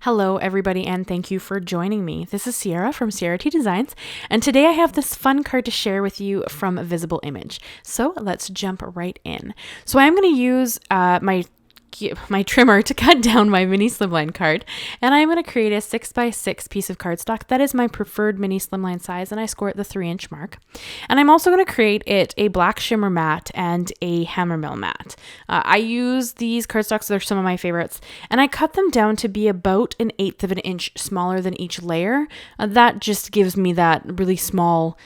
Hello everybody and thank you for joining me. This is Sierra from Sierra T Designs and today I have this fun card to share with you from Visible Image. So let's jump right in. So I'm going to use my trimmer to cut down my mini slimline card, and I'm going to create a 6x6 piece of cardstock. That is my preferred mini slimline size, and I score at the 3-inch mark. And I'm also going to create it a black shimmer mat and a HammerMill mat. I use these cardstocks, they're some of my favorites, and I cut them down to be about 1/8 of an inch smaller than each layer. That just gives me that really small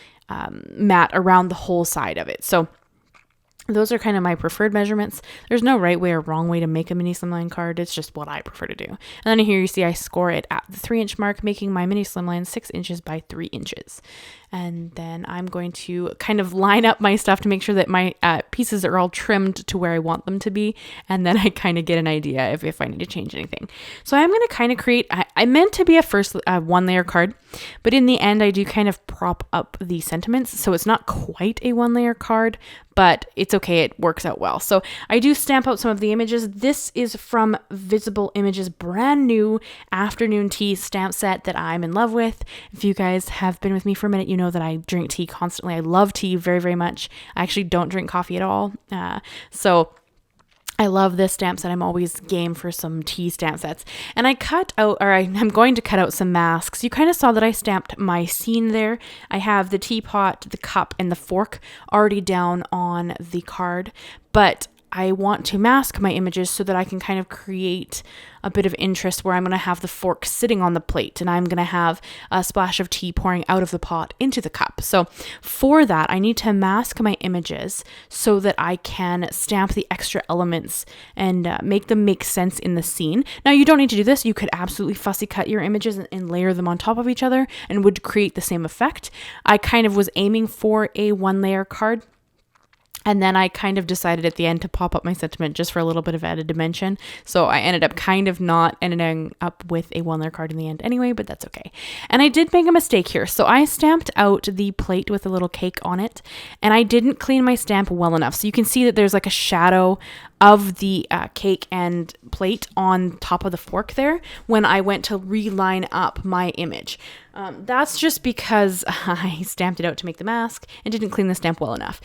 mat around the whole side of it. So those are kind of my preferred measurements. There's no right way or wrong way to make a mini slimline card. It's just what I prefer to do. And then here you see I score it at the 3-inch mark, making my mini slimline 6 inches by 3 inches. And then I'm going to kind of line up my stuff to make sure that my pieces are all trimmed to where I want them to be. And then I kind of get an idea if I need to change anything. So I'm going to kind of create, I meant to be a first 1-layer card, but in the end I do kind of prop up the sentiments. So it's not quite a 1-layer card, but it's okay. It works out well. So I do stamp out some of the images. This is from Visible Image's brand new afternoon tea stamp set that I'm in love with. If you guys have been with me for a minute, you know that I drink tea constantly. I love tea very, very much. I actually don't drink coffee at all. So I love this stamp set. I'm always game for some tea stamp sets. And I'm going to cut out some masks. You kind of saw that I stamped my scene there. I have the teapot, the cup, and the fork already down on the card, but I want to mask my images so that I can kind of create a bit of interest where I'm going to have the fork sitting on the plate and I'm going to have a splash of tea pouring out of the pot into the cup. So for that, I need to mask my images so that I can stamp the extra elements and make them make sense in the scene. Now, you don't need to do this. You could absolutely fussy cut your images and layer them on top of each other and would create the same effect. I kind of was aiming for a 1-layer card. And then I kind of decided at the end to pop up my sentiment just for a little bit of added dimension. So I ended up kind of not ending up with a 1-layer card in the end anyway, but that's okay. And I did make a mistake here. So I stamped out the plate with a little cake on it, and I didn't clean my stamp well enough. So you can see that there's like a shadow of the cake and plate on top of the fork there when I went to reline up my image. That's just because I stamped it out to make the mask and didn't clean the stamp well enough.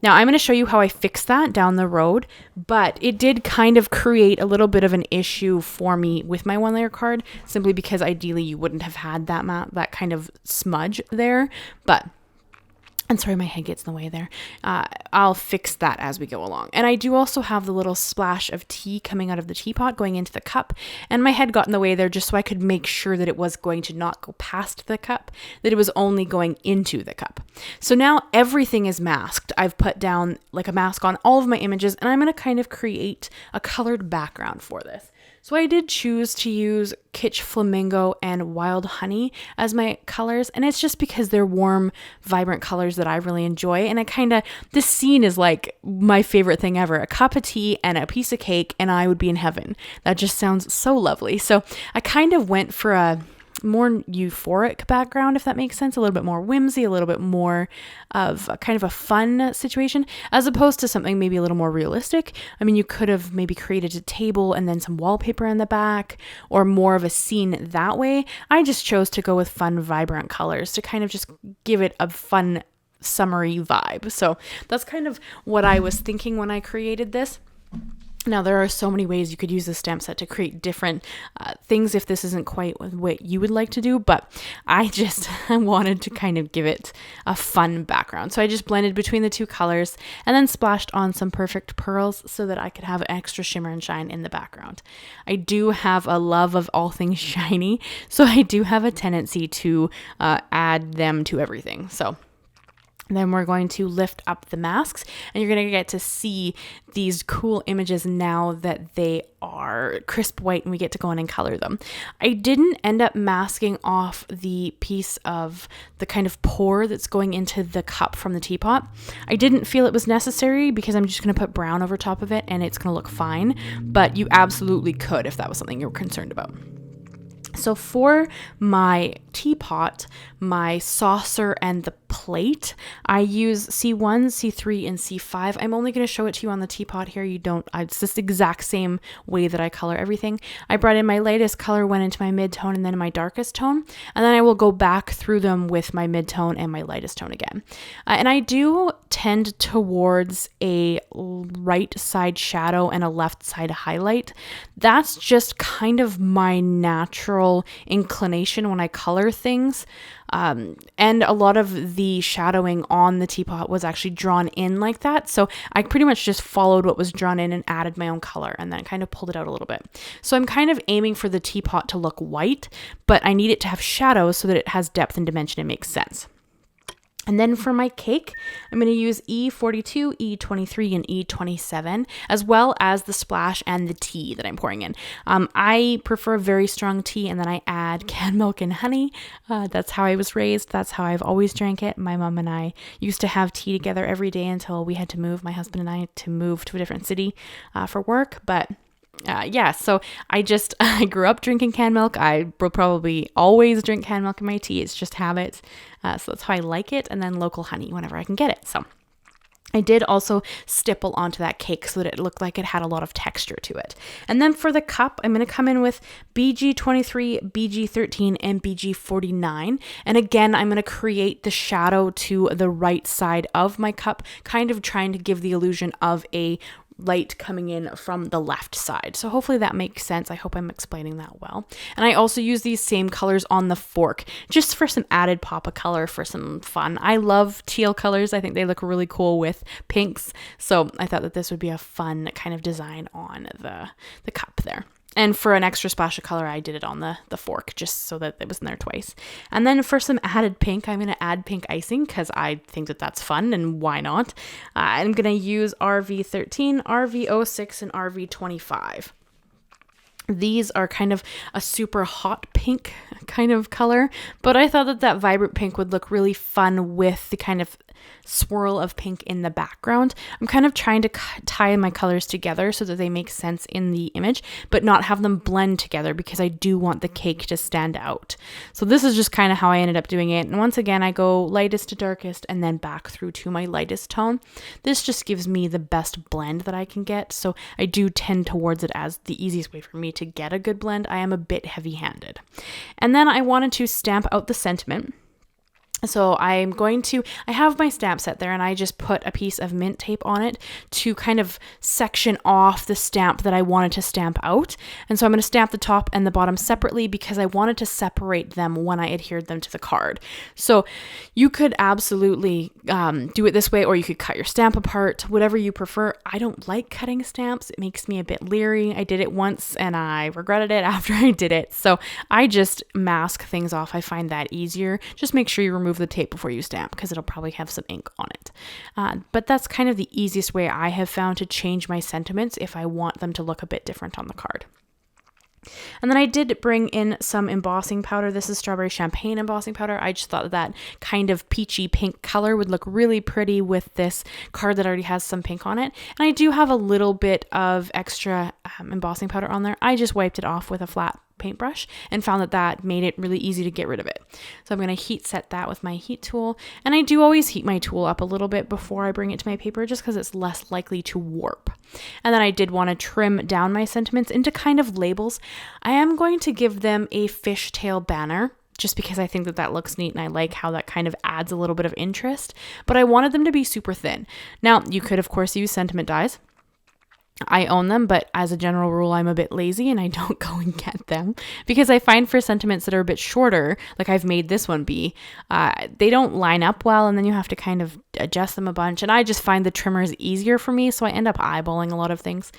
Now I'm going to show you how I fixed that down the road, but it did kind of create a little bit of an issue for me with my 1-layer card, simply because ideally you wouldn't have had that kind of smudge there, but and sorry, my head gets in the way there. I'll fix that as we go along. And I do also have the little splash of tea coming out of the teapot going into the cup. And my head got in the way there just so I could make sure that it was going to not go past the cup, that it was only going into the cup. So now everything is masked. I've put down like a mask on all of my images, and I'm going to kind of create a colored background for this. So I did choose to use Kitsch, Flamingo, and Wild Honey as my colors, and it's just because they're warm, vibrant colors that I really enjoy, and this scene is like my favorite thing ever. A cup of tea and a piece of cake, and I would be in heaven. That just sounds so lovely. So I kind of went for a more euphoric background, if that makes sense, a little bit more whimsy, a little bit more of a kind of a fun situation, as opposed to something maybe a little more realistic. I mean, you could have maybe created a table and then some wallpaper in the back, or more of a scene that way. I just chose to go with fun, vibrant colors to kind of just give it a fun, summery vibe. So that's kind of what I was thinking when I created this. Now, there are so many ways you could use this stamp set to create different things if this isn't quite what you would like to do, but I wanted to kind of give it a fun background. So I just blended between the two colors and then splashed on some perfect pearls so that I could have extra shimmer and shine in the background. I do have a love of all things shiny, so I do have a tendency to add them to everything. So then we're going to lift up the masks, and you're going to get to see these cool images now that they are crisp white and we get to go in and color them. I didn't end up masking off the piece of the kind of pour that's going into the cup from the teapot. I didn't feel it was necessary because I'm just going to put brown over top of it and it's going to look fine, but you absolutely could if that was something you were concerned about. So for my teapot, my saucer, and the plate, I use C1, C3, and C5. I'm only going to show it to you on the teapot here. It's just the exact same way that I color everything. I brought in my lightest color, went into my mid-tone, and then my darkest tone. And then I will go back through them with my mid-tone and my lightest tone again. And I do tend towards a right side shadow and a left side highlight. That's just kind of my natural inclination when I color things. And a lot of the shadowing on the teapot was actually drawn in like that. So I pretty much just followed what was drawn in and added my own color and then kind of pulled it out a little bit. So I'm kind of aiming for the teapot to look white, but I need it to have shadows so that it has depth and dimension and makes sense. And then for my cake, I'm going to use E42, E23, and E27, as well as the splash and the tea that I'm pouring in. I prefer a very strong tea, and then I add canned milk and honey. That's how I was raised. That's how I've always drank it. My mom and I used to have tea together every day until we had to move, my husband and I, to move to a different city for work. But so I grew up drinking canned milk. I will probably always drink canned milk in my tea. It's just habit. So that's how I like it. And then local honey whenever I can get it. So I did also stipple onto that cake so that it looked like it had a lot of texture to it. And then for the cup, I'm going to come in with BG23, BG13, and BG49. And again, I'm going to create the shadow to the right side of my cup, kind of trying to give the illusion of a light coming in from the left side. So hopefully that makes sense. I hope I'm explaining that well. And I also use these same colors on the fork just for some added pop of color, for some fun. I love teal colors. I think they look really cool with pinks. So I thought that this would be a fun kind of design on the cup there. And for an extra splash of color, I did it on the fork just so that it was in there twice. And then for some added pink, I'm going to add pink icing because I think that that's fun and why not? I'm going to use RV13, RV06, and RV25. These are kind of a super hot pink kind of color, but I thought that vibrant pink would look really fun with the kind of swirl of pink in the background. I'm kind of trying to tie my colors together so that they make sense in the image, but not have them blend together because I do want the cake to stand out. So this is just kind of how I ended up doing it. And once again, I go lightest to darkest and then back through to my lightest tone. This just gives me the best blend that I can get. So I do tend towards it as the easiest way for me to get a good blend. I am a bit heavy-handed. And then I wanted to stamp out the sentiment. So I have my stamp set there and I just put a piece of mint tape on it to kind of section off the stamp that I wanted to stamp out. And so I'm going to stamp the top and the bottom separately because I wanted to separate them when I adhered them to the card. So you could absolutely do it this way, or you could cut your stamp apart, whatever you prefer. I don't like cutting stamps. It makes me a bit leery. I did it once and I regretted it after I did it. So I just mask things off. I find that easier. Just make sure you remove the tape before you stamp because it'll probably have some ink on it. But that's kind of the easiest way I have found to change my sentiments if I want them to look a bit different on the card. And then I did bring in some embossing powder. This is strawberry champagne embossing powder. I just thought that kind of peachy pink color would look really pretty with this card that already has some pink on it. And I do have a little bit of extra embossing powder on there. I just wiped it off with a flat paintbrush and found that made it really easy to get rid of it. So I'm going to heat set that with my heat tool. And I do always heat my tool up a little bit before I bring it to my paper just because it's less likely to warp. And then I did want to trim down my sentiments into kind of labels. I am going to give them a fishtail banner just because I think that looks neat and I like how that kind of adds a little bit of interest, but I wanted them to be super thin. Now, you could of course use sentiment dies. I own them, but as a general rule, I'm a bit lazy and I don't go and get them because I find for sentiments that are a bit shorter, like I've made this one be, they don't line up well and then you have to kind of adjust them a bunch. And I just find the trimmers easier for me, so I end up eyeballing a lot of things.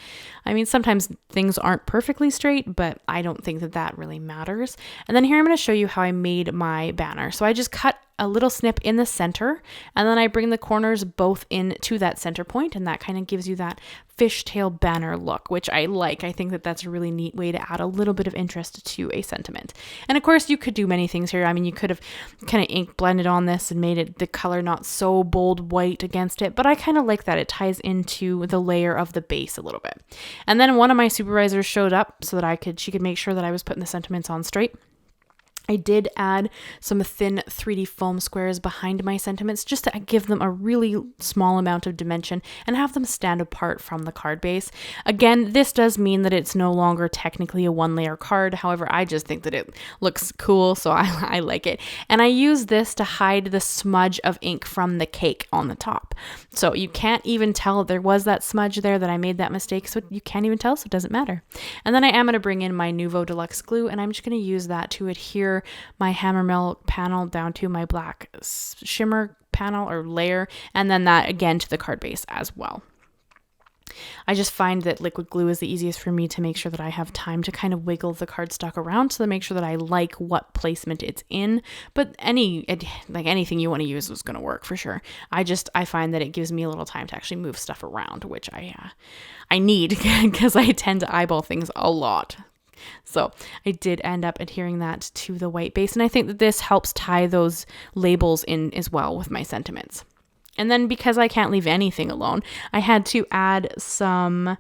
I mean, sometimes things aren't perfectly straight, but I don't think that really matters. And then here I'm going to show you how I made my banner. So I just cut a little snip in the center and then I bring the corners both into that center point, and that kind of gives you that fishtail banner look, which I like. I think that's a really neat way to add a little bit of interest to a sentiment. And of course you could do many things here. I mean, you could have kind of ink blended on this and made it the color not so bold white against it, but I kind of like that. It ties into the layer of the base a little bit. And then one of my supervisors showed up so that she could make sure that I was putting the sentiments on straight. I did add some thin 3D foam squares behind my sentiments just to give them a really small amount of dimension and have them stand apart from the card base. Again, this does mean that it's no longer technically a 1-layer card. However, I just think that it looks cool, so I like it. And I use this to hide the smudge of ink from the cake on the top. So you can't even tell there was that smudge there, that I made that mistake, so you can't even tell, so it doesn't matter. And then I am going to bring in my Nuvo Deluxe glue, and I'm just going to use that to adhere my HammerMill panel down to my black shimmer panel or layer, and then that again to the card base as well. I just find that liquid glue is the easiest for me to make sure that I have time to kind of wiggle the cardstock around to make sure that I like what placement it's in. But anything you want to use is going to work for sure. I find that it gives me a little time to actually move stuff around, which I need because I tend to eyeball things a lot. So I did end up adhering that to the white base, and I think that this helps tie those labels in as well with my sentiments. And then because I can't leave anything alone, I had to add some,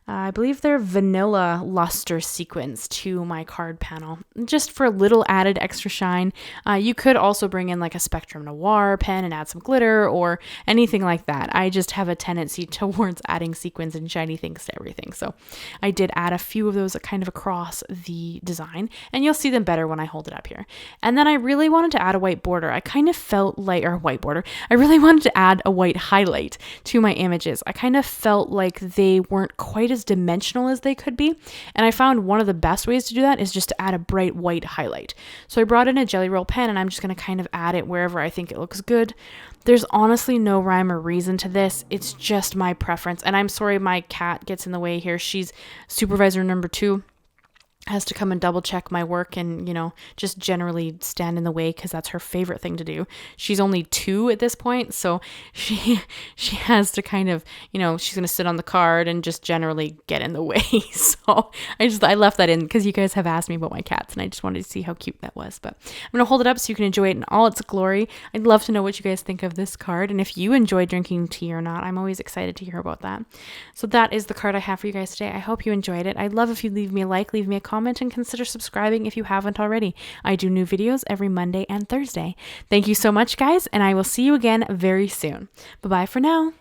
I believe they're vanilla luster sequins to my card panel, just for a little added extra shine. You could also bring in like a Spectrum Noir pen and add some glitter or anything like that. I just have a tendency towards adding sequins and shiny things to everything. So I did add a few of those kind of across the design, and you'll see them better when I hold it up here. And then I really wanted to add a white border. I kind of felt like, or white border, I really wanted to add a white highlight to my images. I kind of felt like they weren't quite as dimensional as they could be, and I found one of the best ways to do that is just to add a bright white highlight. So I brought in a Jelly Roll pen, and I'm just going to kind of add it wherever I think it looks good. There's honestly no rhyme or reason to this. It's just my preference, and I'm sorry my cat gets in the way here. She's supervisor number 2. Has to come and double check my work and, just generally stand in the way because that's her favorite thing to do. She's only 2 at this point, so she has to kind of, she's going to sit on the card and just generally get in the way. So I left that in because you guys have asked me about my cats, and I just wanted to see how cute that was. But I'm going to hold it up so you can enjoy it in all its glory. I'd love to know what you guys think of this card, and if you enjoy drinking tea or not. I'm always excited to hear about that. So that is the card I have for you guys today. I hope you enjoyed it. I'd love if you leave me a like, leave me a comment, and consider subscribing if you haven't already. I do new videos every Monday and Thursday. Thank you so much, guys, and I will see you again very soon. Bye-bye for now.